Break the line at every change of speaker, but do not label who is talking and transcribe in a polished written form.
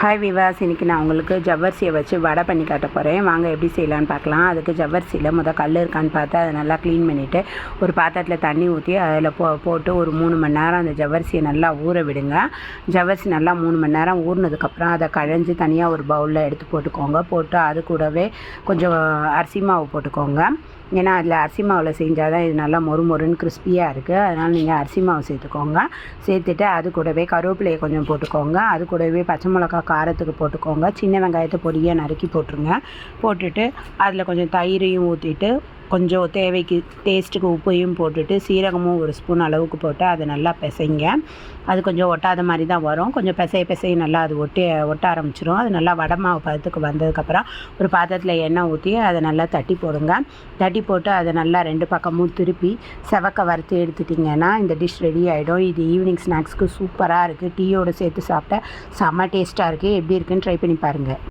Hi விவாஸ், இன்றைக்கி நான் உங்களுக்கு ஜவ்வரிசியை வச்சு வடை பண்ணி காட்ட போகிறேன். வாங்க எப்படி செய்யலான்னு பார்க்கலாம். அதுக்கு ஜவ்வரிசியில் கல் இருக்கான்னு பார்த்து அதை நல்லா க்ளீன் பண்ணிவிட்டு ஒரு பாத்திரத்தில் தண்ணி ஊற்றி அதில் போட்டு ஒரு 3 மணி நேரம் அந்த ஜவ்வரிசியை நல்லா ஊற விடுங்க. ஜவ்வரிசி நல்லா 3 மணி நேரம் ஊறினதுக்கப்புறம் அதை கழைஞ்சி தனியாக ஒரு பவுலில் எடுத்து போட்டுக்கோங்க. போட்டு அது கூடவே கொஞ்சம் அரிசி மாவு போட்டுக்கோங்க. ஏன்னா அதில் அரிசி மாவில் செஞ்சால் தான் இது நல்லா மொறுன்னு கிறிஸ்பியாக இருக்குது. அதனால் நீங்கள் அரிசி மாவு சேர்த்துக்கோங்க. சேர்த்துட்டு அது கூடவே கருவேப்பிலையை கொஞ்சம் போட்டுக்கோங்க. அது கூடவே பச்சை மிளகா காரத்துக்கு போட்டுக்கோங்க. சின்ன வெங்காயத்தை பொடியாக நறுக்கி போட்டுருங்க. போட்டுட்டு அதில் கொஞ்சம் தயிரையும் ஊற்றிட்டு கொஞ்சம் தேவைக்கு டேஸ்ட்டுக்கு உப்பையும் போட்டுட்டு சீரகமும் 1 ஸ்பூன் அளவுக்கு போட்டு அதை நல்லா பிசைங்க. அது கொஞ்சம் ஒட்டாத மாதிரி தான் வரும். கொஞ்சம் பிசைய நல்லா அது ஒட்ட ஆரம்பிச்சிடும். அது நல்லா வடை மாவு பதத்துக்கு வந்ததுக்கப்புறம் ஒரு பாத்திரத்தில் எண்ணெய் ஊற்றி அதை நல்லா தட்டி போடுங்க. தட்டி போட்டு அதை நல்லா 2 பக்கமும் திருப்பி செவக்க வறுத்து எடுத்துட்டிங்கன்னா இந்த டிஷ் ரெடி ஆகிடும். இது ஈவினிங் ஸ்நாக்ஸ்க்கு சூப்பராக இருக்குது. டீயோடு சேர்த்து சாப்பிட்டா செம்ம டேஸ்ட்டாக இருக்குது. எப்படி இருக்குன்னு ட்ரை பண்ணி பாருங்கள்.